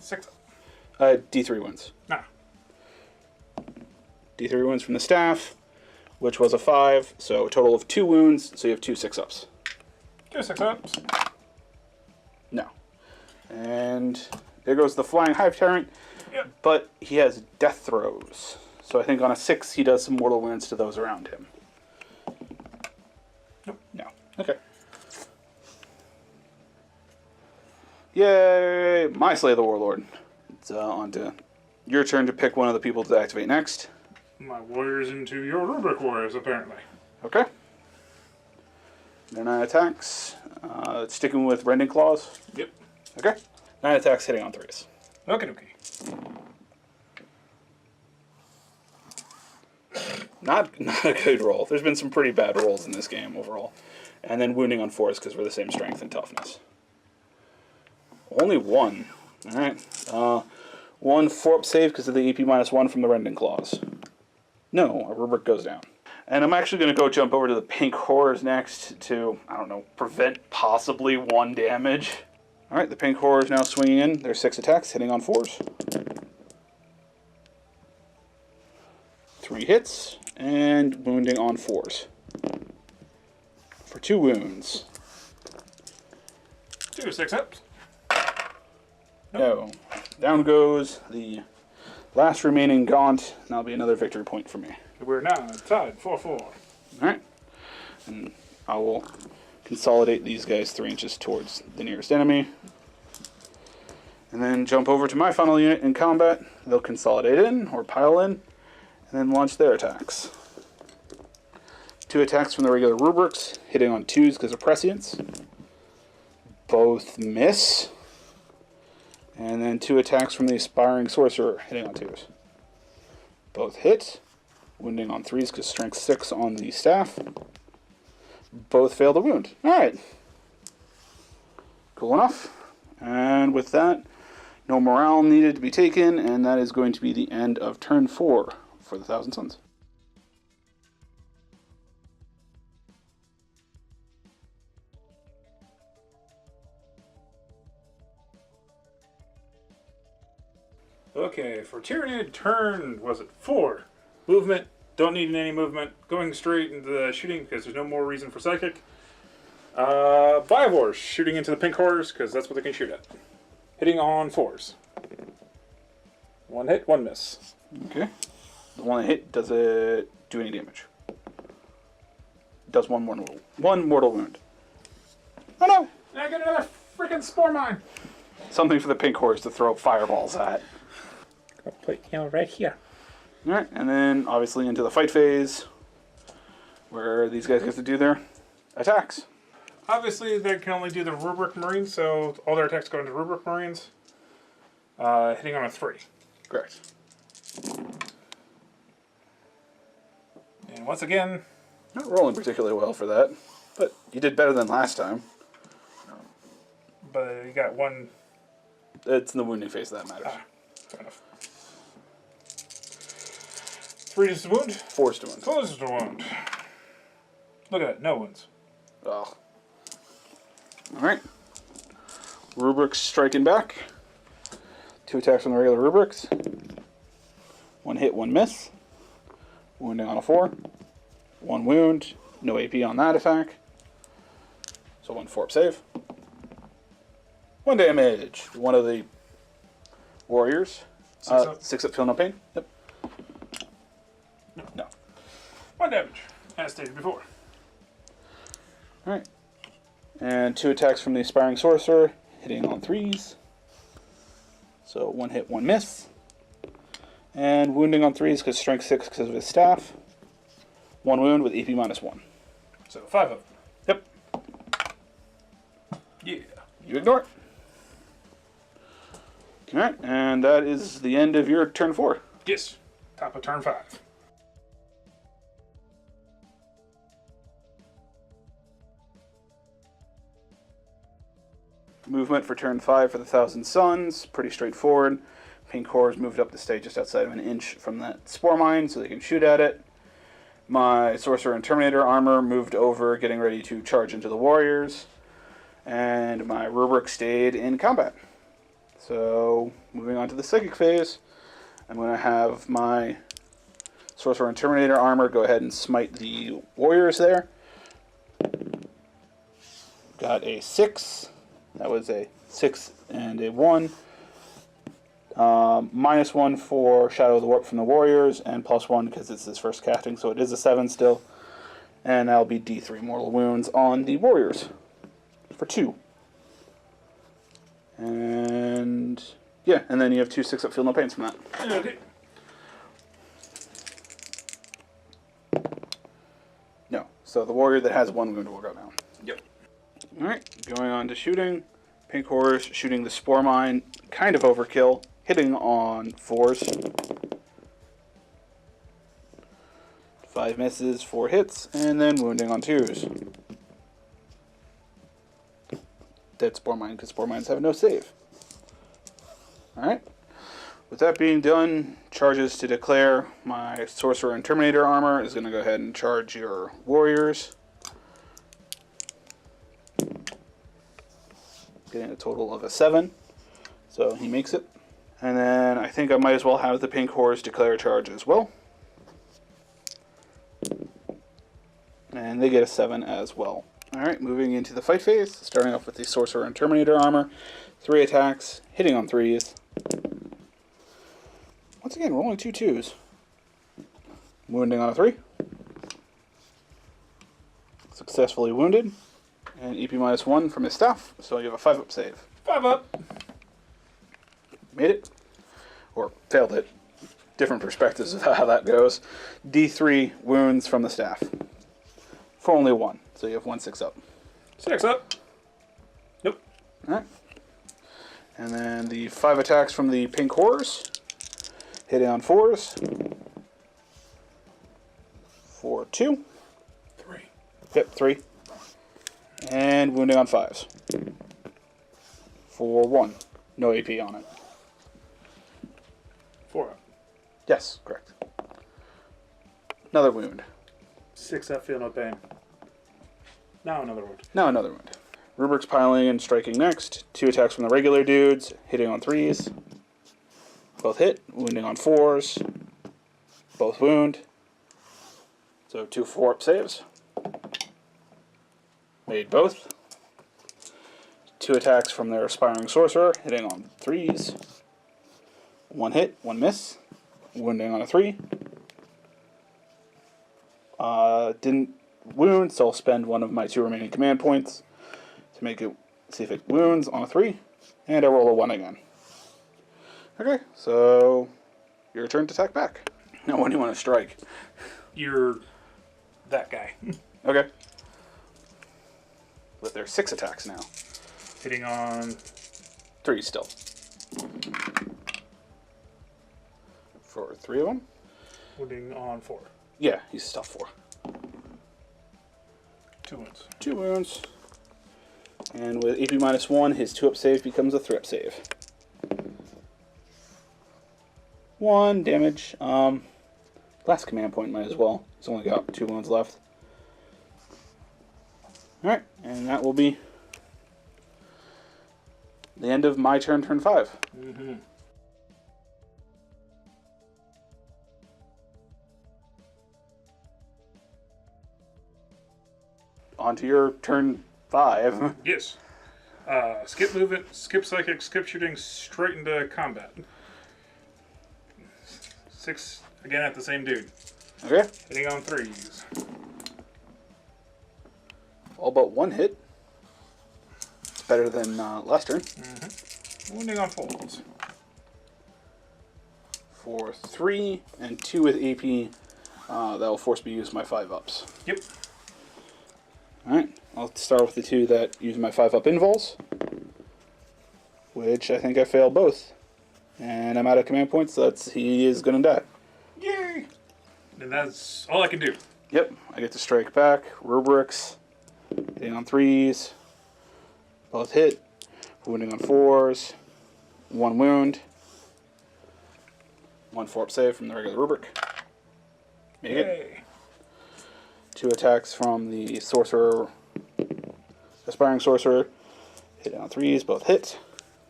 6. D3 wounds. Nah. D3 wounds from the staff, which was a 5, so a total of 2 wounds, so you have 2 6-ups. 2 6-ups. No. And there goes the flying hive tyrant, Yep. but he has death throws. So I think on a 6 he does some mortal wounds to those around him. Nope. No. Okay. Yay! My Slay the Warlord. It's on to your turn to pick one of the people to activate next. My warriors into your rubric warriors, apparently. Okay. They're 9 attacks. Sticking with Rending Claws. Yep. Okay. 9 attacks hitting on 3s. Okay. Not a good roll. There's been some pretty bad rolls in this game overall. And then wounding on 4s because we're the same strength and toughness. Only 1. Alright. 1 4-up save because of the AP -1 from the Rending Claws. No, a rubric goes down. And I'm actually going to go jump over to the pink horrors next to, I don't know, prevent possibly 1 damage. Alright, the pink horrors now swinging in. There's 6 attacks, hitting on 4s. 3 hits, and wounding on 4s. For 2 wounds. 2 6-ups. No. Down goes the last remaining gaunt. And that'll be another victory point for me. We're now tied 4-4. Alright. And I will consolidate these guys 3 inches towards the nearest enemy. And then jump over to my final unit in combat. They'll consolidate in, or pile in, and then launch their attacks. 2 attacks from the regular rubrics, hitting on 2s because of prescience. Both miss. And then 2 attacks from the aspiring sorcerer, hitting on 2s. Both hit. Wounding on 3s because strength 6 on the staff. Both fail to wound. Alright. Cool enough. And with that, no morale needed to be taken, and that is going to be the end of turn 4 for the Thousand Suns. Okay, for Tyranid, turn, was it 4? Movement, don't need any movement. Going straight into the shooting because there's no more reason for psychic. Bivors, shooting into the pink horrors because that's what they can shoot at. Hitting on 4s. 1 hit, 1 miss. Okay. The one that hit, does it do any damage? Does one mortal wound. Oh no! I got another freaking spore mine! Something for the pink horse to throw fireballs at. I'll put right here. Alright, and then obviously into the fight phase, where these guys get to do their attacks. Obviously, they can only do the rubric marines, so all their attacks go into rubric marines. Hitting on a 3. Correct. And once again, Not rolling particularly well for that, but you did better than last time. But you got one. It's in the wounding phase that matters. Fair enough. 3 is the wound. 4 is to wound. 4 is the wound. Look at that, no wounds. Oh. Alright. Rubrics striking back. 2 attacks on the regular rubrics. 1 hit, 1 miss. Wounding on a 4. 1 wound. No AP on that attack. So 1 4-up save. 1 damage. One of the warriors. 6-up, feel no pain. Yep. No. 1 damage, as stated before. Alright. And 2 attacks from the Aspiring Sorcerer, hitting on 3s. So 1 hit, 1 miss. And wounding on 3s because strength 6 because of his staff. 1 wound with AP -1. So 5 up. Yep. Yeah. You ignore it. Alright, and that is the end of your turn 4. Yes. Top of turn 5. Movement for turn 5 for the Thousand Suns. Pretty straightforward. Pink Horrors moved up the stage just outside of an inch from that Spore Mine so they can shoot at it. My Sorcerer and Terminator armor moved over, getting ready to charge into the Warriors. And my Rubric stayed in combat. So, moving on to the Psychic phase, I'm going to have my Sorcerer and Terminator armor go ahead and smite the Warriors there. Got a 6. That was a 6 and a 1. -1 for Shadow of the Warp from the Warriors, and +1 because it's his first casting, so it is a 7 still. And that'll be D3 mortal wounds on the Warriors for 2. And yeah, and then you have 2 6-up feel no pains from that. Okay. No, so the warrior that has 1 wound will go down. Yep. Alright, going on to shooting. Pink Horse shooting the Spore Mine, kind of overkill, hitting on 4s. 5 misses, 4 hits, and then wounding on 2s. Dead Spore Mine, because Spore Mines have no save. Alright, with that being done, charges to declare. My Sorcerer and Terminator armor is going to go ahead and charge your Warriors. Getting a total of a 7, so he makes it. And then I think I might as well have the Pink Horse declare a charge as well. And they get a 7 as well. Alright, moving into the fight phase, starting off with the Sorcerer and Terminator armor. 3 attacks, hitting on 3s. Once again, rolling 2 2s. Wounding on a 3. Successfully wounded. And EP -1 from his staff, so you have a 5-up save. 5 up. Made it. Or failed it. Different perspectives of how that goes. D3 wounds from the staff. For only 1, so you have 1 6-up. 6 up. Nope. Alright. And then the 5 attacks from the Pink Horrors. Hitting on 4s. For 2. 3. Yep, 3. And wounding on 5s. For 1. No AP on it. 4 up. Yes, correct. Another wound. 6 up, feel no pain. Now another wound. Now another wound. Rubric's piling and striking next. 2 attacks from the regular dudes. Hitting on 3s. Both hit. Wounding on 4s. Both wound. So 2 4-up saves. Made both. 2 attacks from their Aspiring Sorcerer, hitting on 3s. 1 hit, 1 miss. Wounding on a 3. Didn't wound, so I'll spend one of my 2 remaining command points to make it, see if it wounds on a 3. And I roll a 1 again. Okay, so your turn to attack back. Now when do you want to strike? You're that guy. Okay. With their 6 attacks now. Hitting on 3 still. For 3 of them? wounding on 4. Yeah, he's still 4. 2 wounds. 2 wounds. And with AP -1, his 2-up save becomes a 3-up save. 1 damage. Last command point might as well. He's only got 2 wounds left. Alright, and that will be the end of my turn 5. Mm-hmm. On to your turn 5. Yes. Skip movement, skip psychic, skip shooting, straight into combat. 6 again at the same dude. Okay. Hitting on 3s. All but 1 hit. It's better than last turn. Mm-hmm. Wounding on 4s. For 3 and 2 with AP, that will force me to use my 5-ups. Yep. Alright, I'll start with the 2 that use my 5-up invols, which I think I failed both. And I'm out of command points, so he is going to die. Yay! And that's all I can do. Yep, I get to strike back, rubrics, hitting on 3s, both hit, wounding on 4s, 1 wound, 1 4-up save from the regular rubric. Make it. Yay! 2 attacks from the sorcerer, aspiring sorcerer, hitting on 3s, both hit,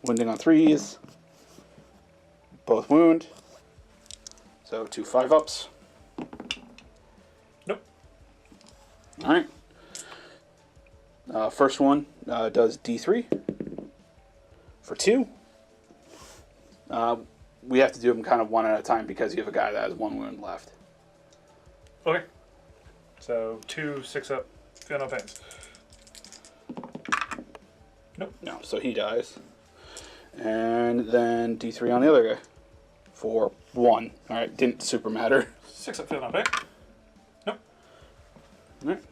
wounding on 3s, both wound. So 2 5-ups. Nope. Alright. First one does D3 for 2. We have to do them kind of one at a time because you have a guy that has 1 wound left. Okay. So 2 6-up, feel no pains. Nope. No, so he dies. And then D3 on the other guy for 1. Alright, didn't super matter. 6-up, feel no pain. Nope. Alright.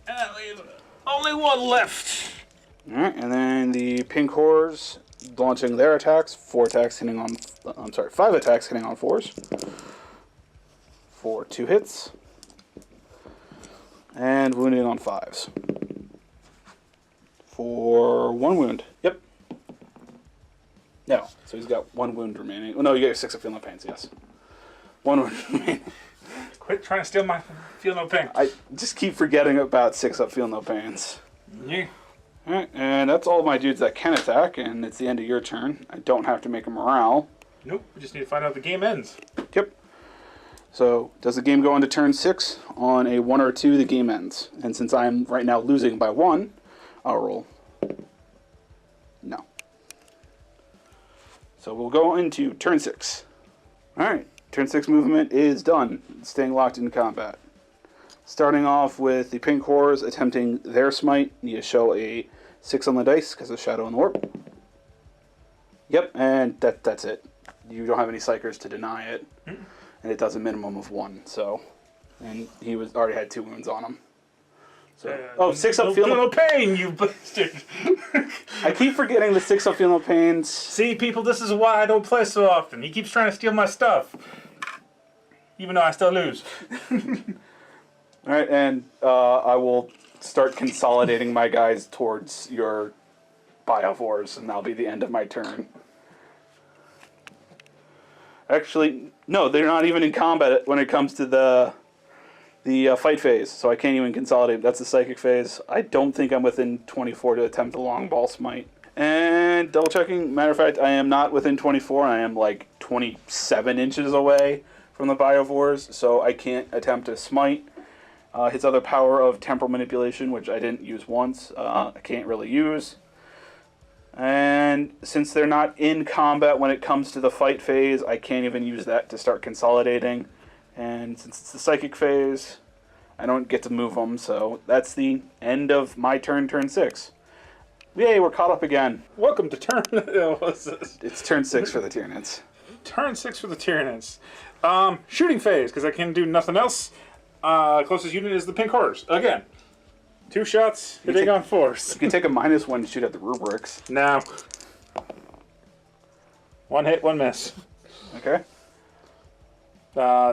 And that leaves only 1 left. Alright, and then the pink horrors launching their attacks. 4 attacks hitting on... 5 attacks hitting on 4s. For 2 hits. And wounding on 5s. For 1 wound. Yep. No, so he's got 1 wound remaining. Oh, no, you get your 6 of feel no pains, yes. 1 wound remaining. Quit trying to steal my feel no pain. I just keep forgetting about 6 up feel no pains. Yeah. Alright, and that's all my dudes that can attack, and it's the end of your turn. I don't have to make a morale. Nope. We just need to find out if the game ends. Yep. So, does the game go into turn 6? On a 1 or 2, the game ends. And since I'm right now losing by 1, I'll roll. No. So we'll go into turn 6. Alright, turn 6 movement is done. Staying locked in combat. Starting off with the pink horrors attempting their smite. Need to show a 6 on the dice because of Shadow and the Warp. Yep, and that's it. You don't have any psychers to deny it. And it does a minimum of 1, so... And he already had 2 wounds on him. So, 6 up feel no pain, you bastard. I keep forgetting the 6 up feel no pains. See, people, this is why I don't play so often. He keeps trying to steal my stuff. Even though I still lose. Alright, and I will start consolidating my guys towards your Biovores, and that'll be the end of my turn. Actually, no, they're not even in combat when it comes to the fight phase, so I can't even consolidate. That's the psychic phase. I don't think I'm within 24 to attempt the long ball smite. And double checking, matter of fact, I am not within 24. I am like 27 inches away from the Biovores, so I can't attempt a smite. His other power of temporal manipulation, which I didn't use once, I can't really use. And since they're not in combat when it comes to the fight phase, I can't even use that to start consolidating. And since it's the psychic phase, I don't get to move them, so that's the end of my turn 6. Yay, we're caught up again. Welcome to turn... What's this? It's turn 6 for the Tyranids. Turn 6 for the Tyranids. Shooting phase, because I can do nothing else. Closest unit is the pink horrors. Again. 2 shots, hitting on 4s. You can take a -1 to shoot at the rubrics. No. 1 hit, 1 miss. Okay.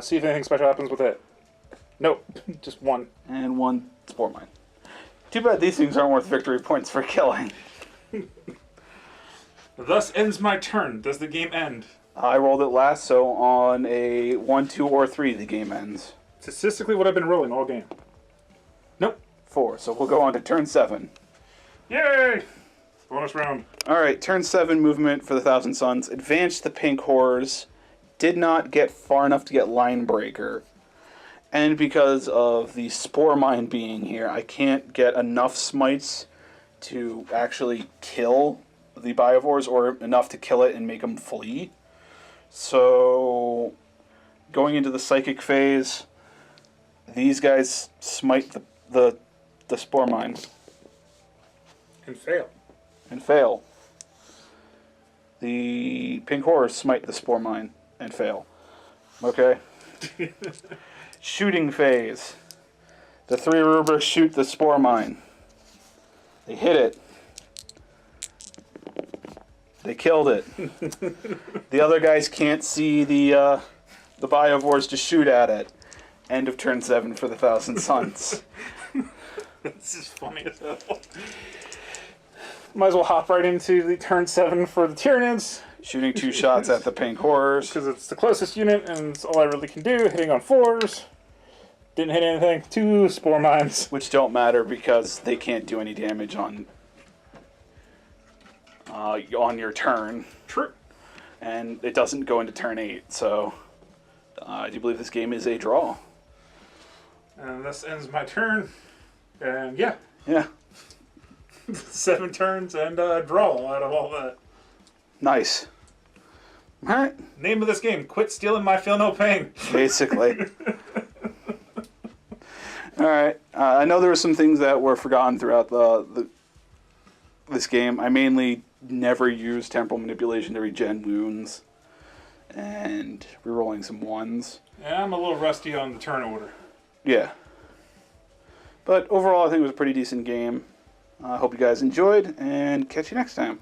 See if anything special happens with it. Nope, just 1. And 1 spore mine. Too bad these things aren't worth victory points for killing. Thus ends my turn. Does the game end? I rolled it last, so on a 1, 2, or 3, the game ends. Statistically, what I've been rolling all game. Nope. 4, so we'll go on to turn 7. Yay! Bonus round. Alright, turn 7 movement for the Thousand Suns. Advanced the pink horrors. Did not get far enough to get line breaker. And because of the spore mine being here, I can't get enough smites to actually kill the biovores, or enough to kill it and make them flee. So, going into the psychic phase, these guys smite the spore mine. And fail. And fail. The pink horrors smite the spore mine and fail. Okay? Shooting phase. The 3 Rubers shoot the spore mine. They hit it. They killed it. The other guys can't see the biovores to shoot at it. End of turn 7 for the Thousand Suns. This is funny as hell. Might as well hop right into the turn 7 for the Tyranids. Shooting 2 shots at the pink horrors. Because it's the closest unit and it's all I really can do. Hitting on 4s. Didn't hit anything. 2 spore mines. Which don't matter because they can't do any damage on your turn. True. And it doesn't go into turn 8, so I do believe this game is a draw. And this ends my turn. And yeah. Yeah. 7 turns and a draw out of all that. Nice. Alright. Name of this game, quit stealing my feel no pain. Basically. Alright. I know there were some things that were forgotten throughout this game. I mainly never used temporal manipulation to regen wounds. And rerolling some 1s. Yeah, I'm a little rusty on the turn order. Yeah. But overall, I think it was a pretty decent game. I hope you guys enjoyed, and catch you next time.